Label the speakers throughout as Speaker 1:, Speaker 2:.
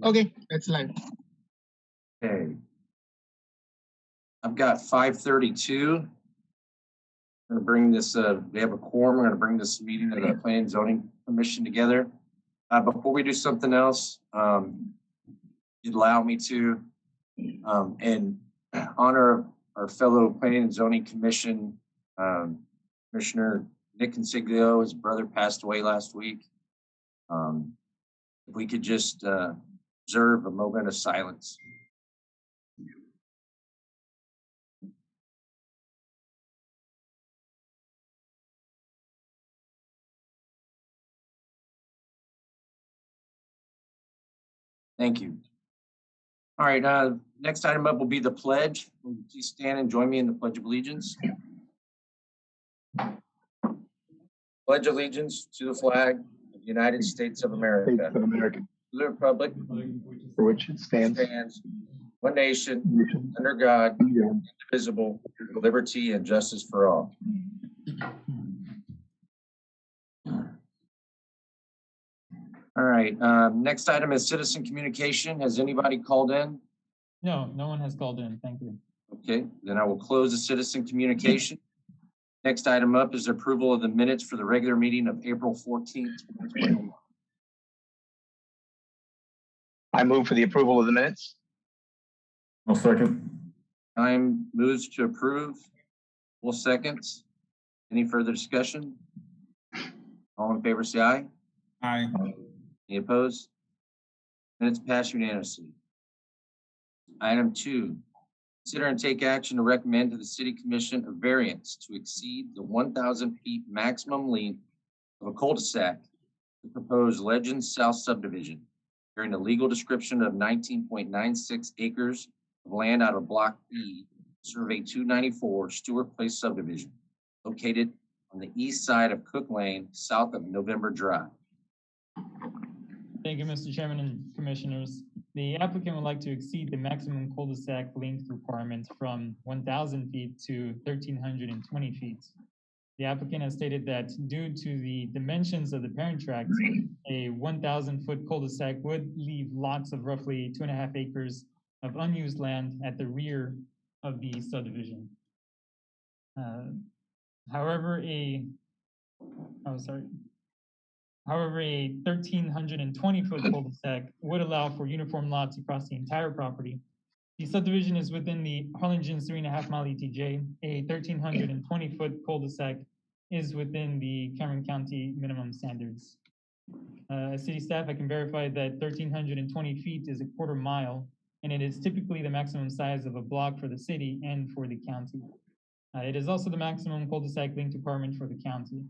Speaker 1: Okay, that's live.
Speaker 2: Okay. I've got 5:32. I'm going to bring this, we have a quorum. We're going to bring this meeting of the Planning and Zoning Commission together. Before we do something else, you'd allow me to, in honor our fellow Planning and Zoning Commission, Commissioner Nick Consiglio, his brother passed away last week. If we could just observe a moment of silence. Thank you. All right, next item up will be the pledge. Will you please stand and join me in the Pledge of Allegiance? Pledge allegiance to the flag of the United States of America. To the republic
Speaker 1: For which it stands,
Speaker 2: one nation, under God, indivisible, with liberty and justice for all. All right, next item is citizen communication. Has anybody called in?
Speaker 3: No, no one has called in. Thank you.
Speaker 2: Okay, then I will close the citizen communication. Next item up is approval of the minutes for the regular meeting of April 14th, 2021.
Speaker 1: I move for the approval of the minutes.
Speaker 4: I'll second.
Speaker 2: Time moves to approve. Full seconds. Any further discussion? All in favor, say aye.
Speaker 4: Aye.
Speaker 2: Any opposed? Minutes pass unanimously. Item 2, consider and take action to recommend to the City Commission a variance to exceed the 1,000 feet maximum length of a cul-de-sac, the proposed Legends South subdivision, during the legal description of 19.96 acres of land out of Block E, Survey 294, Stewart Place subdivision, located on the east side of Cook Lane, south of November Drive.
Speaker 3: Thank you, Mr. Chairman and Commissioners. The applicant would like to exceed the maximum cul-de-sac length requirement from 1,000 feet to 1,320 feet. The applicant has stated that due to the dimensions of the parent tract, a 1,000-foot cul-de-sac would leave lots of roughly 2.5 acres of unused land at the rear of the subdivision. However, a 1,320-foot cul-de-sac would allow for uniform lots across the entire property. The subdivision is within the Harlingen's 3.5-mile ETJ. A 1,320-foot cul-de-sac is within the Cameron County minimum standards. As city staff, I can verify that 1,320 feet is a quarter mile, and it is typically the maximum size of a block for the city and for the county. It is also the maximum cul-de-sac length requirement for the county.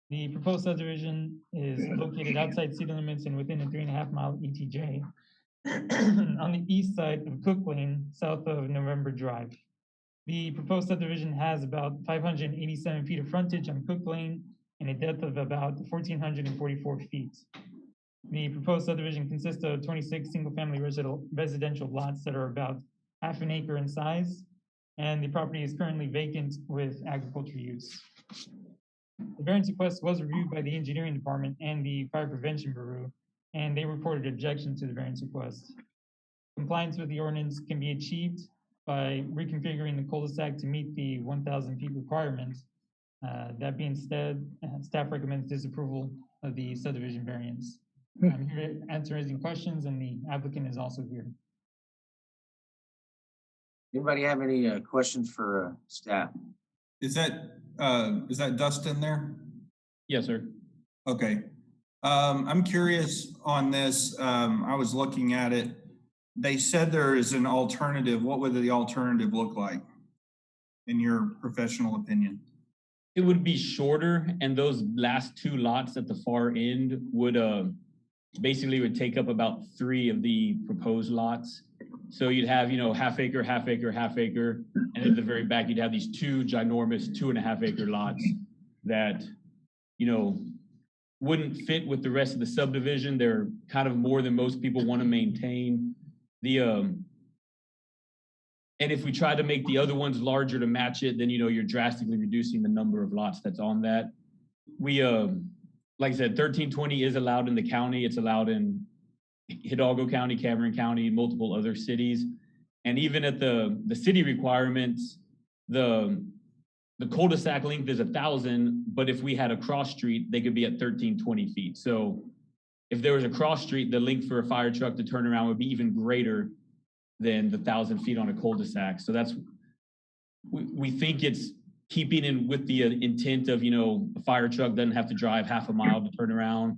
Speaker 3: The proposed subdivision is located outside city limits and within a 3.5-mile ETJ on the east side of Cook Lane, south of November Drive. The proposed subdivision has about 587 feet of frontage on Cook Lane and a depth of about 1,444 feet. The proposed subdivision consists of 26 single-family residential lots that are about half an acre in size, and the property is currently vacant with agriculture use. The variance request was reviewed by the engineering department and the fire prevention bureau, and they reported objection to the variance request. Compliance with the ordinance can be achieved by reconfiguring the cul-de-sac to meet the 1,000 feet requirement. That being said, staff recommends disapproval of the subdivision variance. I'm here to answer any questions, and the applicant is also here.
Speaker 2: Anybody have any questions for staff?
Speaker 4: Is that Dustin there?
Speaker 3: Yes, sir.
Speaker 4: Okay. I'm curious on this. I was looking at it. They said there is an alternative. What would the alternative look like, in your professional opinion?
Speaker 5: It would be shorter, and those last two lots at the far end would basically would take up about 3 of the proposed lots. So you'd have, half acre, half acre, half acre, and at the very back you'd have these 2 ginormous 2.5 acre lots that, wouldn't fit with the rest of the subdivision. They're kind of more than most people want to maintain. And if we try to make the other ones larger to match it, then you're drastically reducing the number of lots that's on that. We like I said, 1320 is allowed in the county. It's allowed in Hidalgo County, Cameron County, multiple other cities. And even at the city requirements, the cul-de-sac length is 1,000, but if we had a cross street, they could be at 1320 feet. So if there was a cross street, the length for a fire truck to turn around would be even greater than the 1,000 feet on a cul-de-sac. So that's, we think it's keeping in with the intent of, a fire truck doesn't have to drive half a mile to turn around.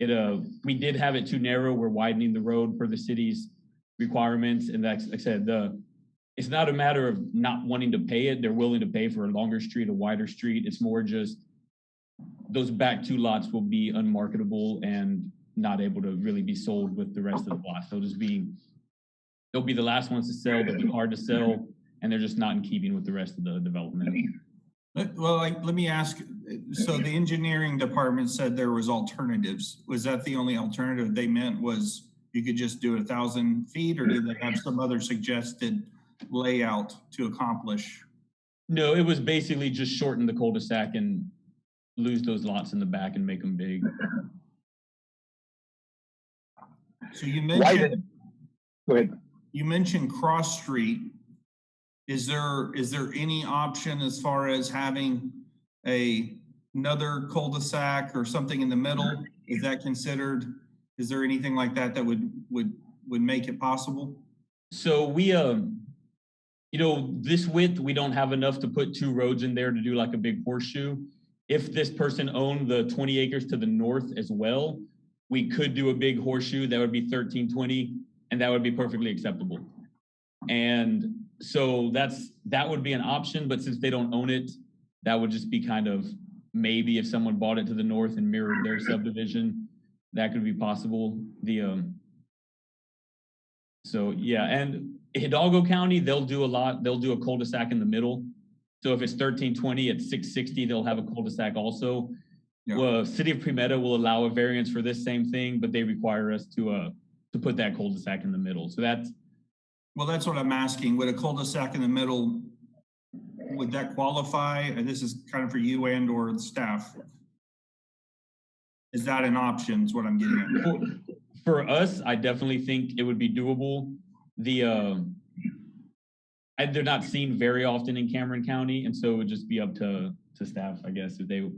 Speaker 5: We did have it too narrow. We're widening the road for the city's requirements. And that's, like I said, it's not a matter of not wanting to pay it. They're willing to pay for a longer street, a wider street. It's more just those back two lots will be unmarketable and not able to really be sold with the rest of the lots. They'll be the last ones to sell. They'll be hard to sell, and they're just not in keeping with the rest of the development.
Speaker 4: Well, let me ask, so the engineering department said there was alternatives. Was that the only alternative they meant was you could just do 1,000 feet, or did they have some other suggested layout to accomplish?
Speaker 5: No, it was basically just shorten the cul-de-sac and lose those lots in the back and make them big.
Speaker 4: So you
Speaker 1: Go ahead.
Speaker 4: mentioned cross street. Is there any option as far as having another cul-de-sac or something in the middle? Is that considered? Is there anything like that that would make it possible?
Speaker 5: So we, this width, we don't have enough to put two roads in there to do like a big horseshoe. If this person owned the 20 acres to the north as well, we could do a big horseshoe. That would be 1320, and that would be perfectly acceptable. And so that would be an option, but since they don't own it, that would just be kind of maybe if someone bought it to the north and mirrored their subdivision, that could be possible. So yeah, and Hidalgo County, they'll do a cul-de-sac in the middle. So if it's 1320 at 660, they'll have a cul-de-sac also.
Speaker 4: Yeah.
Speaker 5: Well, City of Premeta will allow a variance for this same thing, but they require us to put that cul-de-sac in the middle. So that's
Speaker 4: what I'm asking. Would a cul-de-sac in the middle, would that qualify? And this is kind of for you and or the staff. Is that an option is what I'm getting at?
Speaker 5: For us, I definitely think it would be doable. They're not seen very often in Cameron County, and so it would just be up to staff, I guess, if they,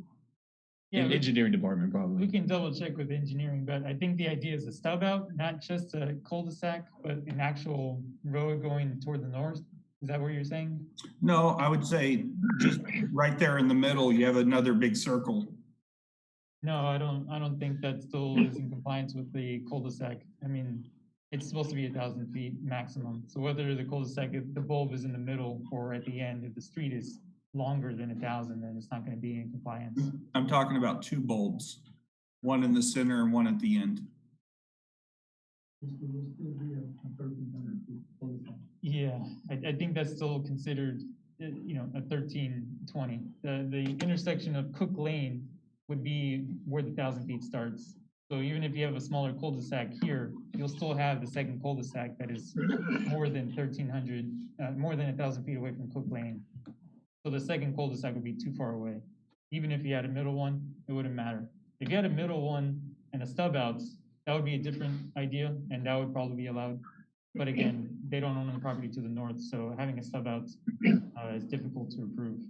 Speaker 5: engineering department probably.
Speaker 3: We can double check with engineering, but I think the idea is a stub out, not just a cul-de-sac, but an actual road going toward the north. Is that what you're saying?
Speaker 4: No, I would say just right there in the middle, you have another big circle.
Speaker 3: No, I don't think that still is in compliance with the cul-de-sac. I mean, it's supposed to be 1,000 feet maximum. So whether the cul-de-sac, if the bulb is in the middle or at the end, if the street is longer than 1,000, then it's not going to be in compliance.
Speaker 4: I'm talking about two bulbs, one in the center and one at the end.
Speaker 3: Yeah, I think that's still considered, a 1320. The intersection of Cook Lane would be where the 1,000 feet starts. So even if you have a smaller cul-de-sac here, you'll still have the second cul-de-sac that is more than 1,300, more than 1,000 feet away from Cook Lane. So the second cul-de-sac would be too far away. Even if you had a middle one, it wouldn't matter. If you had a middle one and a stub outs, that would be a different idea, and that would probably be allowed. But again, they don't own the property to the north, so having a stub out is difficult to approve.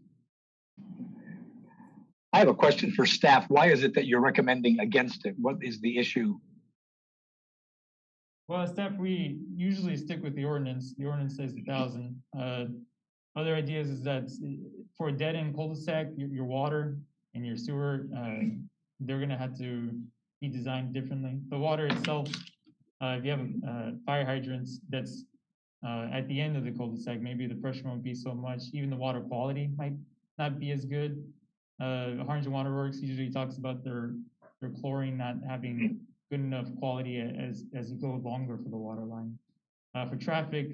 Speaker 1: I have a question for staff. Why is it that you're recommending against it? What is the issue?
Speaker 3: Well, as staff, we usually stick with the ordinance. The ordinance says 1,000. Other ideas is that for a dead-end cul-de-sac, your water and your sewer, they're gonna have to be designed differently. The water itself, if you have fire hydrants that's at the end of the cul-de-sac, maybe the pressure won't be so much. Even the water quality might not be as good. Harlingen Water Works usually talks about their chlorine not having good enough quality as you go longer for the water line. For traffic,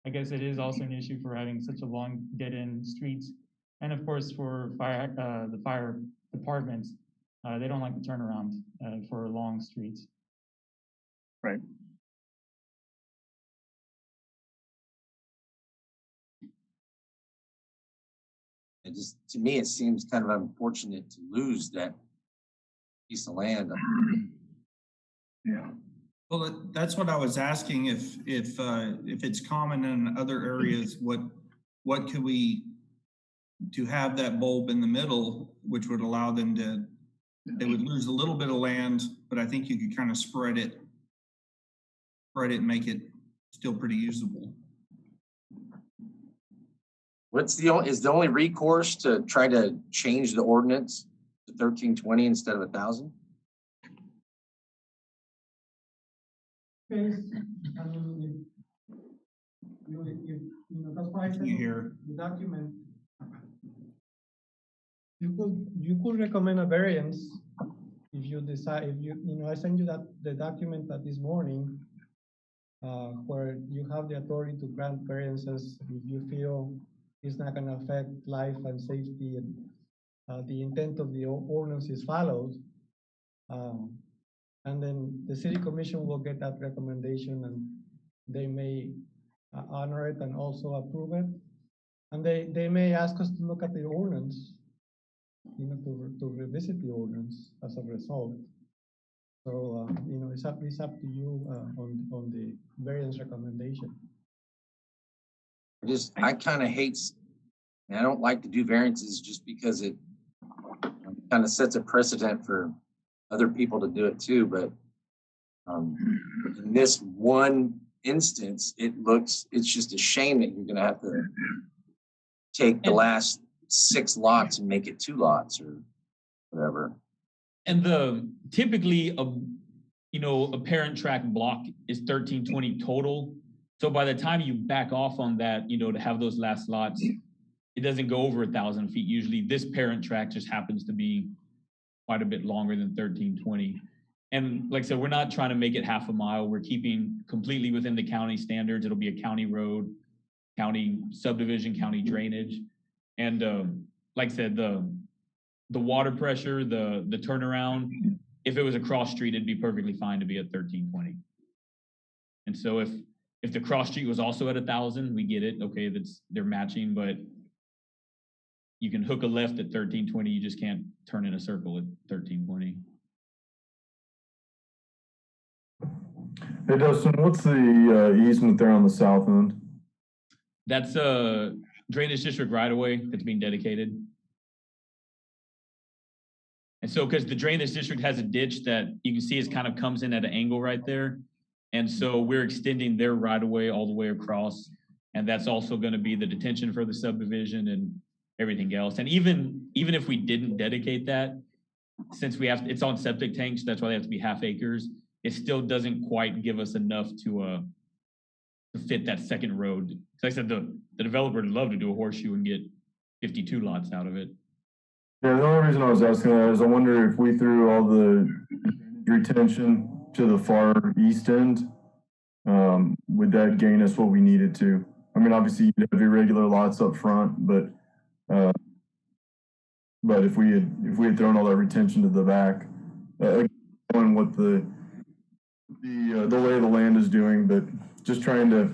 Speaker 3: I guess it is also an issue for having such a long dead-end street. And of course, for the fire department, they don't like the turnaround for long streets.
Speaker 1: Right.
Speaker 2: To me, it seems kind of unfortunate to lose that, piece of land.
Speaker 1: Yeah.
Speaker 4: Well, that's what I was asking, if it's common in other areas, what could we, to have that bulb in the middle, which would allow them to, they would lose a little bit of land, but I think you could kind of spread it and make it still pretty usable.
Speaker 2: Is the only recourse to try to change the ordinance to 1320 instead of 1,000?
Speaker 6: Case, I mean, if, that's why I said
Speaker 4: You hear?
Speaker 6: the document. You could recommend a variance if you decide, I send you the document that this morning, where you have the authority to grant variances if you feel it's not gonna affect life and safety and the intent of the ordinance is followed. And then the city commission will get that recommendation and they may honor it and also approve it. And they may ask us to look at the ordinance, to revisit the ordinance as a result. So, it's up to you on the variance recommendation.
Speaker 2: I kind of hate, and I don't like to do variances just because it kind of sets a precedent for other people to do it too. But in this one instance, it's just a shame that you're going to have to take the last 6 lots and make it 2 lots or whatever.
Speaker 5: And typically a parent tract block is 1320 total. So by the time you back off on that, to have those last lots, it doesn't go over 1,000 feet. Usually this parent tract just happens to be quite a bit longer than 1320. And like I said, we're not trying to make it half a mile. We're keeping completely within the county standards. It'll be a county road, county subdivision, county drainage. And like I said, the water pressure, the turnaround, if it was a cross street, it'd be perfectly fine to be at 1320. And so if the cross street was also at 1,000, we get it. Okay, they're matching, but you can hook a left at 1320. You just can't turn in a circle at 1320.
Speaker 7: Hey Dustin, what's the easement there on the south end?
Speaker 5: That's a drainage district right away that's being dedicated. And so, because the drainage district has a ditch that you can see is kind of comes in at an angle right there. And so we're extending their right of way all the way across. And that's also going to be the detention for the subdivision and everything else. And even if we didn't dedicate that, since it's on septic tanks, that's why they have to be half acres. It still doesn't quite give us enough to fit that second road. So like I said, the developer would love to do a horseshoe and get 52 lots out of it.
Speaker 7: Yeah, the only reason I was asking that is I wonder if we threw all the retention to the far east end, would that gain us what we needed to? I mean, obviously you'd have irregular lots up front, but if we had thrown all that retention to the back, on what the lay of the land is doing, but just trying to.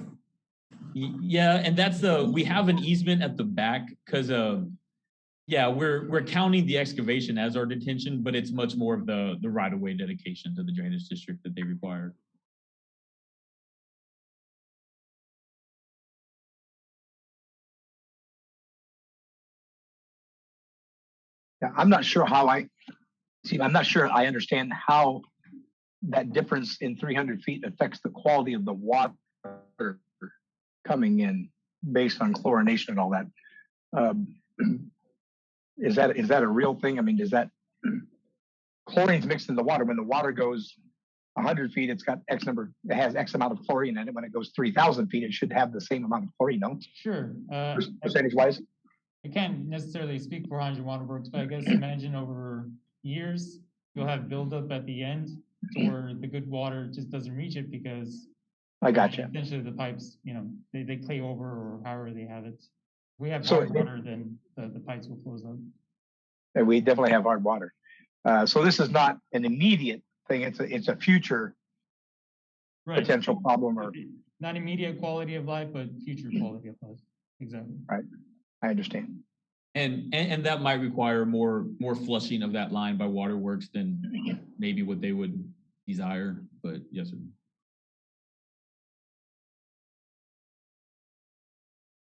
Speaker 5: Yeah, and that's we have an easement at the back because we're counting the excavation as our detention, but it's much more of the right of way dedication to the drainage district that they require.
Speaker 1: Yeah, I'm not sure I understand how that difference in 300 feet affects the quality of the water coming in based on chlorination and all that. Is that a real thing? I mean, chlorine's mixed in the water. When the water goes 100 feet, it has X amount of chlorine in it. When it goes 3,000 feet, it should have the same amount of chlorine, no?
Speaker 3: Sure.
Speaker 1: Percentage-wise?
Speaker 3: I can't necessarily speak for 100 Waterworks, but I guess imagine over years, you'll have buildup at the end to where the good water just doesn't reach it because
Speaker 1: I gotcha.
Speaker 3: essentially the pipes, they clay over or however they have it. If we have
Speaker 1: So
Speaker 3: hard water, then the pipes will close up.
Speaker 1: And we definitely have hard water. So this is not an immediate thing. It's a future potential problem or
Speaker 3: not immediate quality of life, but future quality of life. Exactly.
Speaker 1: Right. I understand.
Speaker 5: And that might require more flushing of that line by waterworks than maybe what they would desire, but yes, sir.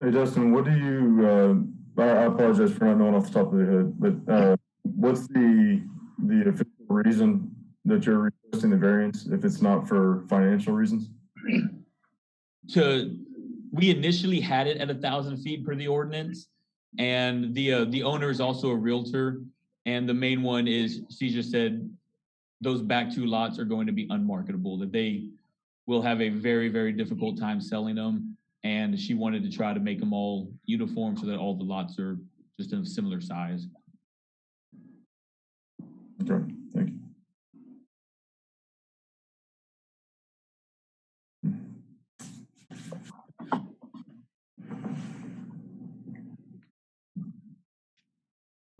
Speaker 7: Hey, Justin, what do you, I apologize for not knowing off the top of the head, but what's the official reason that you're requesting the variance if it's not for financial reasons?
Speaker 5: We initially had it at 1,000 feet per the ordinance, and the owner is also a realtor, and the main one is she just said those back two lots are going to be unmarketable, that they will have a very, very difficult time selling them, and she wanted to try to make them all uniform so that all the lots are just in a similar size.
Speaker 7: Okay, thank you.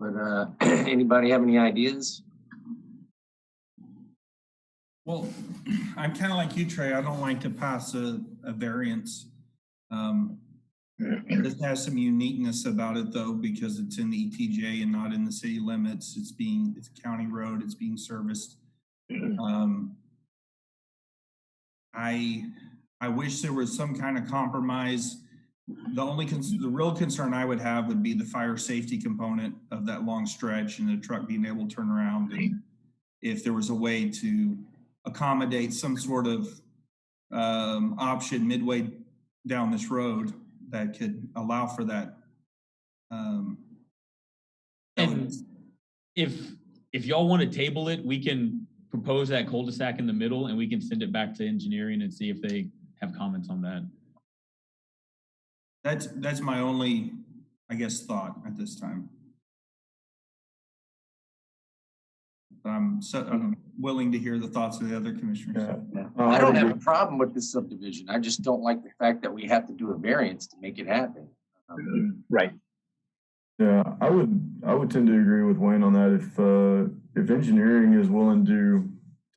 Speaker 2: But anybody have any ideas?
Speaker 4: Well, I'm kind of like you, Trey. I don't like to pass a variance. This has some uniqueness about it though, because it's in the ETJ and not in the city limits. It's a county road. It's being serviced. I wish there was some kind of compromise. The real concern I would have would be the fire safety component of that long stretch and the truck being able to turn around. And if there was a way to accommodate some sort of option midway down this road that could allow for that.
Speaker 5: And if y'all want to table it, we can propose that cul-de-sac in the middle and we can send it back to engineering and see if they have comments on that.
Speaker 4: That's my only, I guess, thought at this time. I'm willing to hear the thoughts of the other commissioners.
Speaker 7: Yeah.
Speaker 2: I don't have a problem with this subdivision. I just don't like the fact that we have to do a variance to make it happen.
Speaker 1: Right.
Speaker 7: Yeah, I would tend to agree with Wayne on that. If engineering is willing to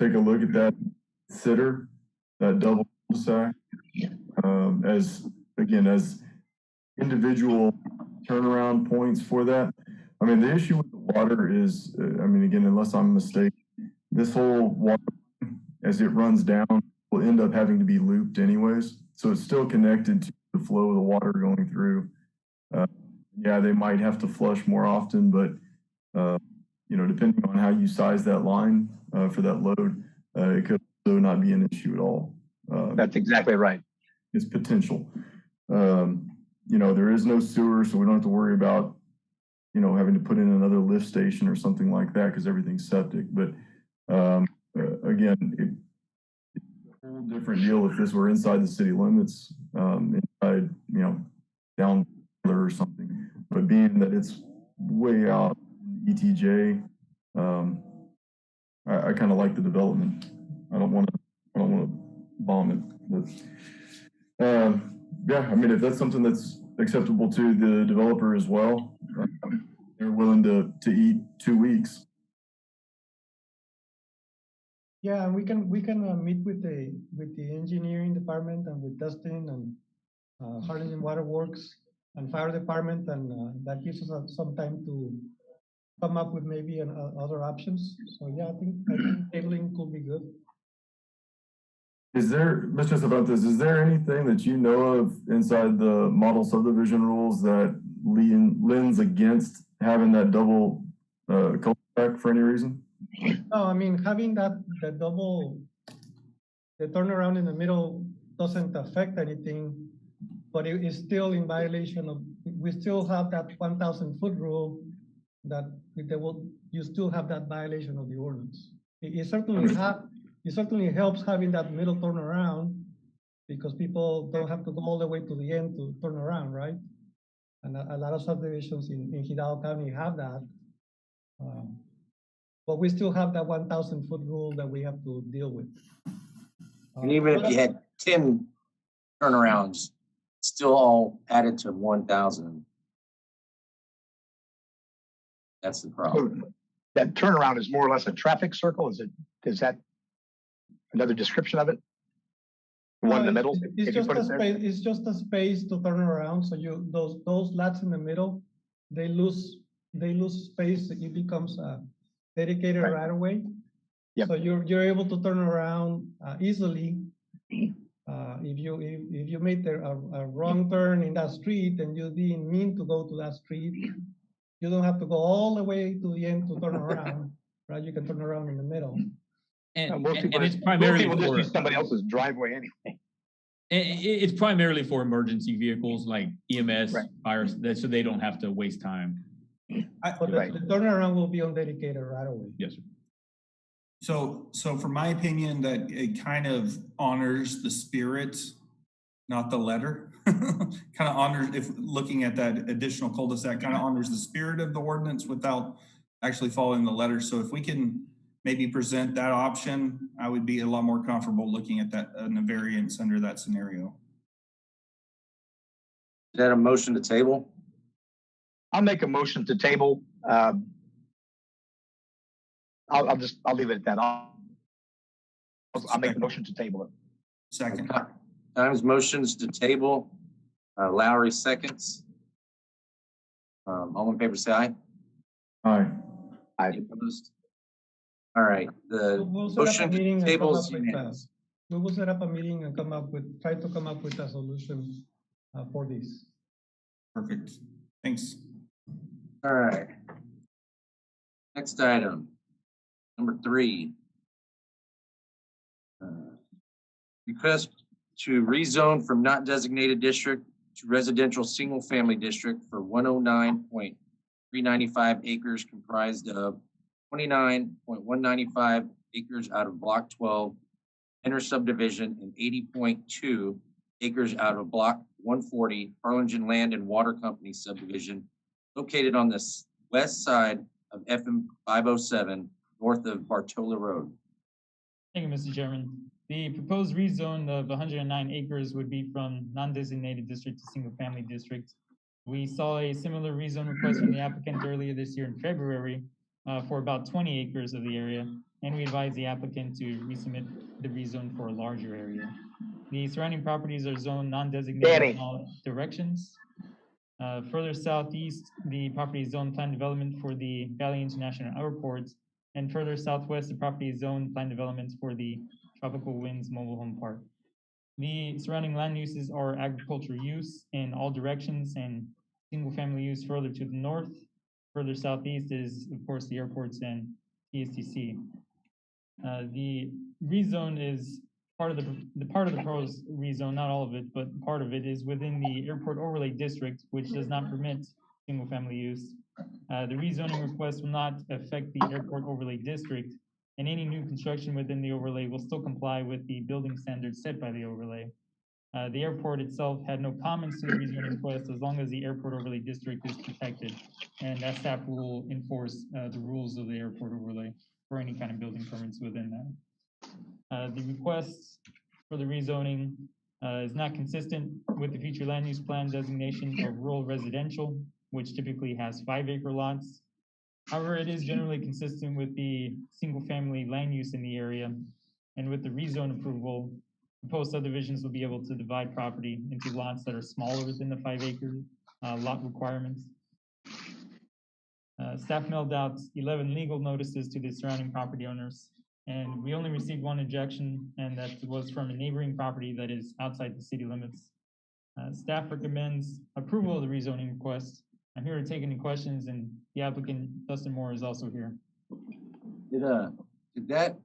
Speaker 7: take a look at that, consider that double cul-de-sac as individual turnaround points for that. I mean, the issue with the water is, I mean, again, unless I'm mistaken, this whole water, as it runs down, will end up having to be looped anyways. So it's still connected to the flow of the water going through. Yeah, they might have to flush more often, but, you know, depending on how you size that line for that load, it could also not be an issue at all.
Speaker 1: That's exactly right.
Speaker 7: It's potential. You know, there is no sewer, so we don't have to worry about, you know, having to put in another lift station or something like that because everything's septic. But again, it's a whole different deal if this were inside the city limits, inside, you know, down or something. But being that it's way out ETJ, I kind of like the development. I don't want to bomb it. But yeah, I mean, if that's something that's acceptable to the developer as well, they're willing to eat 2 weeks.
Speaker 6: Yeah, and we can meet with the engineering department and with Dustin and Harlingen Water Works and fire department, and that gives us some time to come up with maybe other options. So yeah, I think tabling could be good.
Speaker 7: Is there, let's just about this, is there anything that you know of inside the model subdivision rules that lends against having that double cul-de-sac for any reason?
Speaker 6: No, I mean, having the turnaround in the middle doesn't affect anything, but it is still in violation of, we still have that 1,000-foot rule that you still have that violation of the ordinance. It certainly helps having that middle turnaround because people don't have to go all the way to the end to turn around, right? And a lot of subdivisions in Hidalgo County have that. But we still have that 1,000-foot rule that we have to deal with.
Speaker 2: And even if you had 10 turnarounds, still all added to 1,000. That's the problem.
Speaker 1: So that turnaround is more or less a traffic circle. Is that another description of it? The one in the middle?
Speaker 6: It's just a space to turn around. So those lots in the middle, they lose space. It becomes a dedicated
Speaker 1: Right.
Speaker 6: right of way.
Speaker 1: Yep.
Speaker 6: So you're able to turn around easily. If you made a wrong turn in that street and you didn't mean to go to that street, you don't have to go all the way to the end to turn around, right? You can turn around in the middle.
Speaker 5: And,
Speaker 1: Most people,
Speaker 5: and it's
Speaker 1: most
Speaker 5: primarily
Speaker 1: people just
Speaker 5: for,
Speaker 1: use somebody else's driveway anyway.
Speaker 5: it's primarily for emergency vehicles like EMS,
Speaker 1: Right.
Speaker 5: fire, so they don't have to waste time.
Speaker 6: But
Speaker 1: Right.
Speaker 6: the turnaround will be on dedicated right away.
Speaker 5: Yes, sir.
Speaker 4: So from my opinion, that it kind of honors the spirit, not the letter. Kind of honors, if looking at that additional cul-de-sac, kind of honors the spirit of the ordinance without actually following the letter. So if we can maybe present that option, I would be a lot more comfortable looking at that in the variance under that scenario.
Speaker 2: Is that a motion to table?
Speaker 1: I'll make a motion to table. I'll leave it at that. I'll make the motion to table it.
Speaker 4: Second.
Speaker 2: Times motions to table. Lowry seconds. All in favor, say aye.
Speaker 7: Aye.
Speaker 1: Aye.
Speaker 2: Opposed? All right, the
Speaker 6: We'll set up a
Speaker 2: motion
Speaker 6: meeting
Speaker 2: to
Speaker 6: and come
Speaker 2: table
Speaker 6: up
Speaker 2: is
Speaker 6: with
Speaker 2: unanimous.
Speaker 6: we will set up a meeting and try to come up with a solution for this.
Speaker 4: Perfect. Thanks.
Speaker 2: All right. Next item, number 3. Request to rezone from not designated district to residential single-family district for 109.395 acres comprised of 29.195 acres out of Block 12, Inner Subdivision, and 80.2 acres out of Block 140, Harlingen Land and Water Company Subdivision, located on the west side of FM 507, north of Bartola Road.
Speaker 3: Thank you, Mr. Chairman. The proposed rezone of 109 acres would be from non-designated district to single-family district. We saw a similar rezone request from the applicant earlier this year in February for about 20 acres of the area, and we advised the applicant to resubmit the rezone for a larger area. The surrounding properties are zoned non-designated in all directions. Further southeast, the property is zoned planned development for the Valley International Airport, and further southwest, the property is zoned planned development for the Tropical Winds Mobile Home Park. The surrounding land uses are agricultural use in all directions and single-family use further to the north. Further southeast is, of course, the airports and TSTC. The rezone is part of the proposed rezone, not all of it, but part of it is within the airport overlay district, which does not permit single-family use. The rezoning request will not affect the airport overlay district, and any new construction within the overlay will still comply with the building standards set by the overlay. The airport itself had no comments to the rezoning request as long as the airport overlay district is protected, and that staff will enforce the rules of the airport overlay for any kind of building permits within that. The request for the rezoning is not consistent with the future land use plan designation of rural residential, which typically has 5-acre lots. However, it is generally consistent with the single-family land use in the area, and with the rezone approval, proposed subdivisions will be able to divide property into lots that are smaller within the 5-acre lot requirements. Staff mailed out 11 legal notices to the surrounding property owners, and we only received 1 objection, and that was from a neighboring property that is outside the city limits. Staff recommends approval of the rezoning request. I'm here to take any questions, and the applicant, Dustin Moore, is also here.
Speaker 2: Did that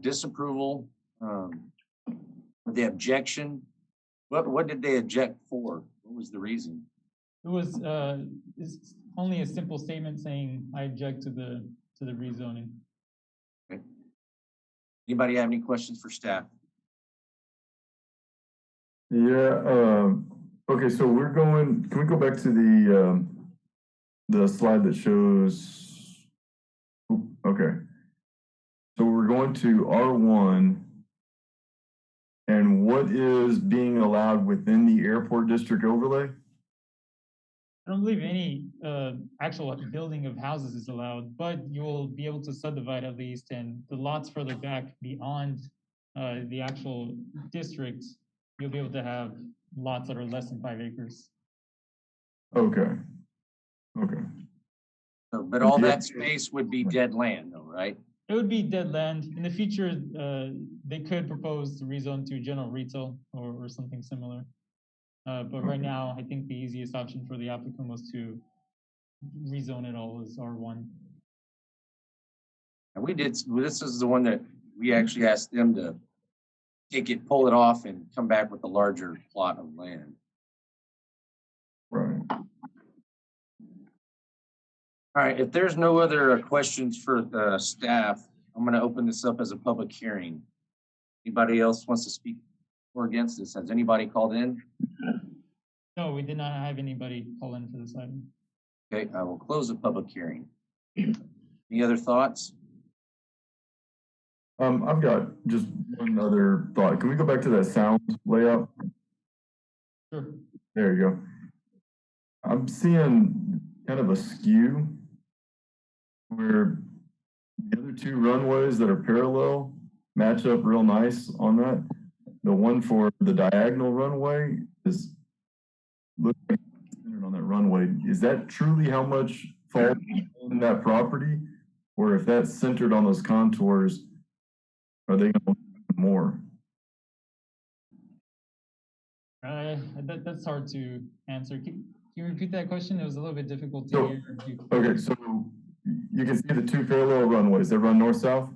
Speaker 2: disapproval, the objection, what did they object for? What was the reason?
Speaker 3: It was it's only a simple statement saying I object to the rezoning.
Speaker 2: Okay. Anybody have any questions for staff?
Speaker 7: Yeah, okay, so can we go back to the slide that shows, okay. So we're going to R1, and what is being allowed within the airport district overlay?
Speaker 3: I don't believe any actual building of houses is allowed, but you'll be able to subdivide at least, and the lots further back beyond the actual district, you'll be able to have lots that are less than 5 acres.
Speaker 7: Okay. Okay.
Speaker 2: So, but all that space would be dead land though, right?
Speaker 3: It would be dead land. In the future, they could propose to rezone to general retail or something similar. But right now, I think the easiest option for the applicant was to rezone it all as R1.
Speaker 2: And we did, this is the one that we actually asked them to take it, pull it off and come back with a larger plot of land.
Speaker 7: Right.
Speaker 2: All right, if there's no other questions for the staff, I'm going to open this up as a public hearing. Anybody else wants to speak or against this? Has anybody called in?
Speaker 3: No, we did not have anybody call in for this item.
Speaker 2: Okay, I will close the public hearing. Any other thoughts?
Speaker 7: I've got just one other thought. Can we go back to that sound layout?
Speaker 3: Sure.
Speaker 7: There you go. I'm seeing kind of a skew where the other two runways that are parallel match up real nice on that. The one for the diagonal runway is looking like it's centered on that runway. Is that truly how much falls in that property? Or if that's centered on those contours, are they going to more?
Speaker 3: That's hard to answer. Can you repeat that question? It was a little bit difficult to
Speaker 7: So,
Speaker 3: hear.
Speaker 7: okay, so you can see the two parallel runways that run north-south.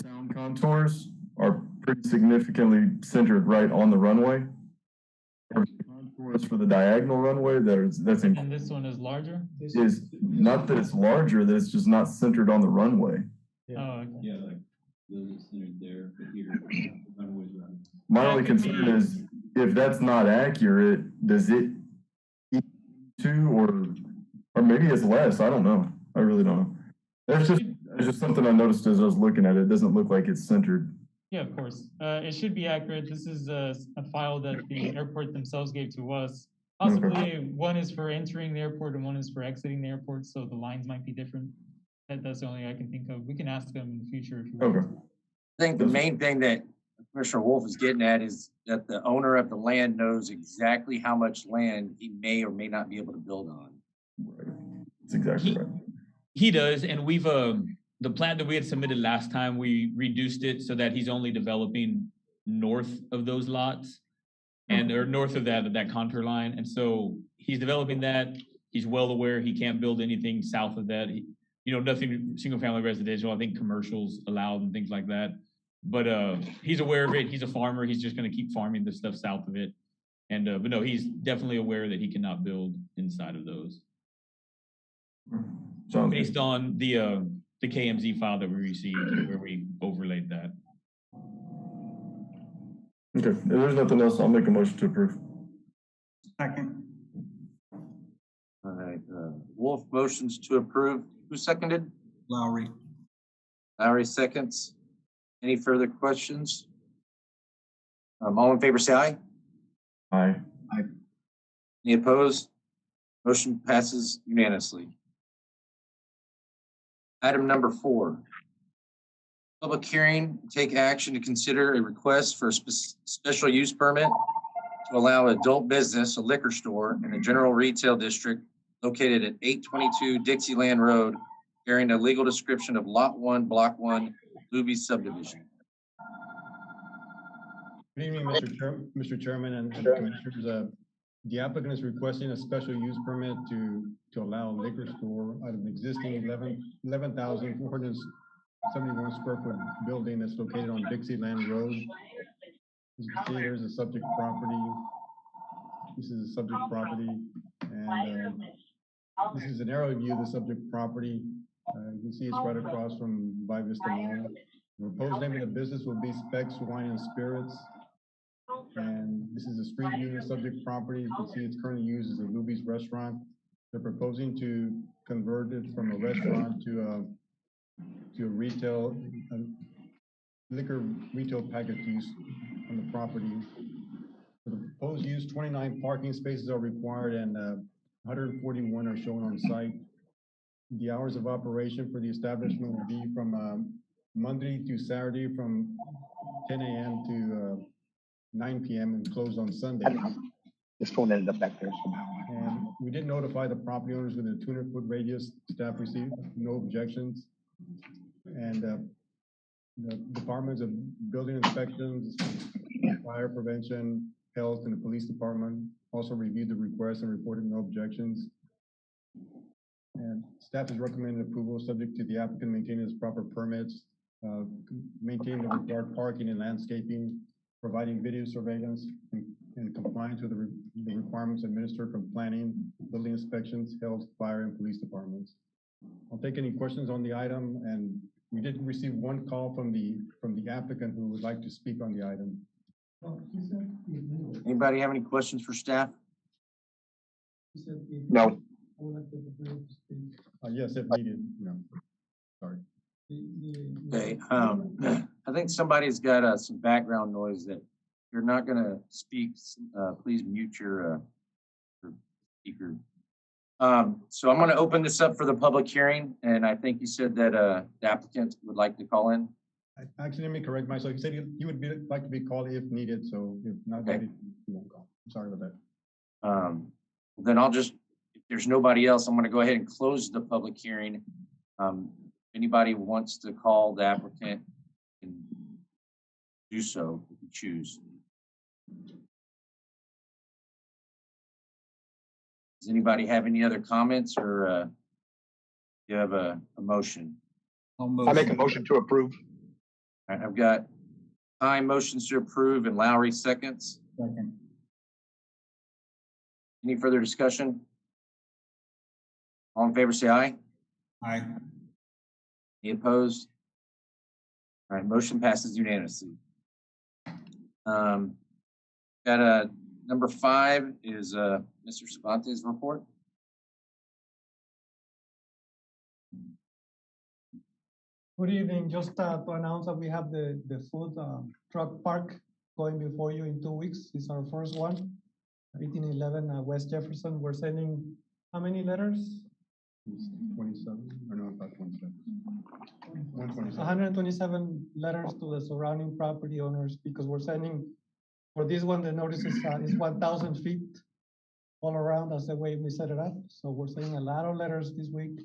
Speaker 7: Sound contours are pretty significantly centered right on the runway. Or the contours for the diagonal runway that's
Speaker 3: And this one is larger?
Speaker 7: is not that it's larger, that it's just not centered on the runway.
Speaker 3: Oh, okay.
Speaker 5: Yeah, like those are centered there, but here, runways around.
Speaker 7: My only concern is if that's not accurate, does it equal to or maybe it's less? I don't know. I really don't know. There's just something I noticed as I was looking at it. It doesn't look like it's centered.
Speaker 3: Yeah, of course. It should be accurate. This is a file that the airport themselves gave to us. Possibly one is for entering the airport and one is for exiting the airport, so the lines might be different. That's the only I can think of. We can ask them in the future if you want.
Speaker 7: Okay.
Speaker 2: I think the main thing that Commissioner Wolf is getting at is that the owner of the land knows exactly how much land he may or may not be able to build on.
Speaker 7: Right. That's exactly right.
Speaker 5: He does, and we've the plan that we had submitted last time, we reduced it so that he's only developing north of those lots and or north of that contour line. And so he's developing that. He's well aware he can't build anything south of that. Nothing single family residential. I think commercials allowed and things like that. But he's aware of it. He's a farmer. He's just going to keep farming the stuff south of it. And but no, he's definitely aware that he cannot build inside of those. Based on the KMZ file that we received where we overlaid that.
Speaker 7: Okay, if there's nothing else, I'll make a motion to approve.
Speaker 4: Second.
Speaker 2: All right, Wolf motions to approve. Who seconded?
Speaker 4: Lowry.
Speaker 2: Lowry seconds. Any further questions? All in favor, say aye.
Speaker 7: Aye.
Speaker 2: Any opposed? Motion passes unanimously. Item number 4. Public hearing, take action to consider a request for a special use permit to allow adult business, a liquor store, in a general retail district located at 822 Dixieland Road, bearing a legal description of Lot 1, Block 1, Luby Subdivision.
Speaker 8: Good evening, Mr. Chairman and Commissioners. The applicant is requesting a special use permit to allow a liquor store out of an existing 11,471 square foot building that's located on Dixieland Road. As you can see, there's a subject property. This is a subject property, and this is an aerial view of the subject property. You can see it's right across from Vista Mall. The proposed name of the business will be Specs Wine and Spirits. And this is a street view of the subject property. You can see it's currently used as a Luby's restaurant. They're proposing to convert it from a restaurant to a retail, liquor retail package use on the property. For the proposed use, 29 parking spaces are required and 141 are shown on site. The hours of operation for the establishment will be from Monday to Saturday from 10 a.m. to 9 p.m. and closed on Sunday.
Speaker 1: This phone ended up back there somehow.
Speaker 8: And we did notify the property owners within a 200-foot radius. Staff received no objections. And the departments of building inspections, fire prevention, health, and the police department also reviewed the request and reported no objections. And staff is recommending approval subject to the applicant maintaining his proper permits, maintaining the required parking and landscaping, providing video surveillance, and compliance with the requirements administered from planning, building inspections, health, fire, and police departments. I'll take any questions on the item, and we did receive one call from the applicant who would like to speak on the item.
Speaker 2: Anybody have any questions for staff?
Speaker 1: No.
Speaker 8: Yes, if needed, no. Sorry.
Speaker 2: Okay, I think somebody's got some background noise that you're not gonna speak, please mute your speaker. So I'm gonna open this up for the public hearing, and I think you said that the applicant would like to call in.
Speaker 8: Actually, let me correct myself. He said he would like to be called if needed, so if not,
Speaker 2: Okay.
Speaker 8: he won't call. I'm sorry about that.
Speaker 2: Then I'll just, if there's nobody else, I'm gonna go ahead and close the public hearing. If anybody wants to call the applicant, can do so if you choose. Does anybody have any other comments, or do you have a motion?
Speaker 1: I make a motion to approve.
Speaker 2: All right, I've got Time motions to approve and Lowry seconds.
Speaker 8: Second.
Speaker 2: Any further discussion? All in favor, say aye.
Speaker 4: Aye.
Speaker 2: Any opposed? All right, motion passes unanimously. Got number 5 is Mr. Cervantes' report.
Speaker 6: Good evening. Just to announce that we have the food truck park going before you in 2 weeks. It's our first one, 1811 West Jefferson. We're sending how many letters?
Speaker 8: 27, or no, about 27. 127.
Speaker 6: 127 letters to the surrounding property owners, because we're sending, for this one, the notice is 1,000 feet all around. That's the way we set it up. So we're sending a lot of letters this week,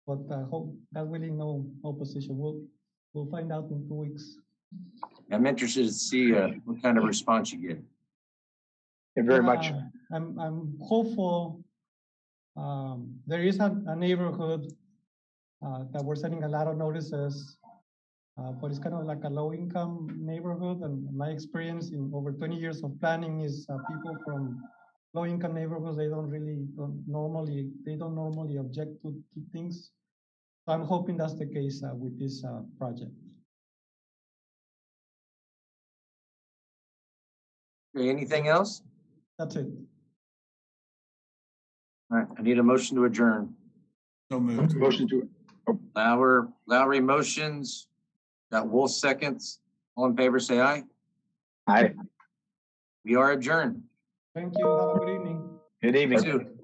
Speaker 6: but hope that's really no opposition. We'll find out in 2 weeks.
Speaker 2: I'm interested to see what kind of response you get.
Speaker 1: Thank you very much.
Speaker 6: I'm hopeful. There is a neighborhood that we're sending a lot of notices, but it's kind of like a low-income neighborhood. And my experience in over 20 years of planning is people from low-income neighborhoods, they don't normally object to things. So I'm hoping that's the case with this project.
Speaker 2: Okay, anything else?
Speaker 6: That's it.
Speaker 2: All right, I need a motion to adjourn.
Speaker 4: So moved.
Speaker 1: Motion to,
Speaker 2: Lowry motions, got Wolf seconds. All in favor, say aye.
Speaker 1: aye.
Speaker 2: We are adjourned.
Speaker 6: Thank you. Have a good evening.
Speaker 1: Good evening.
Speaker 2: You too.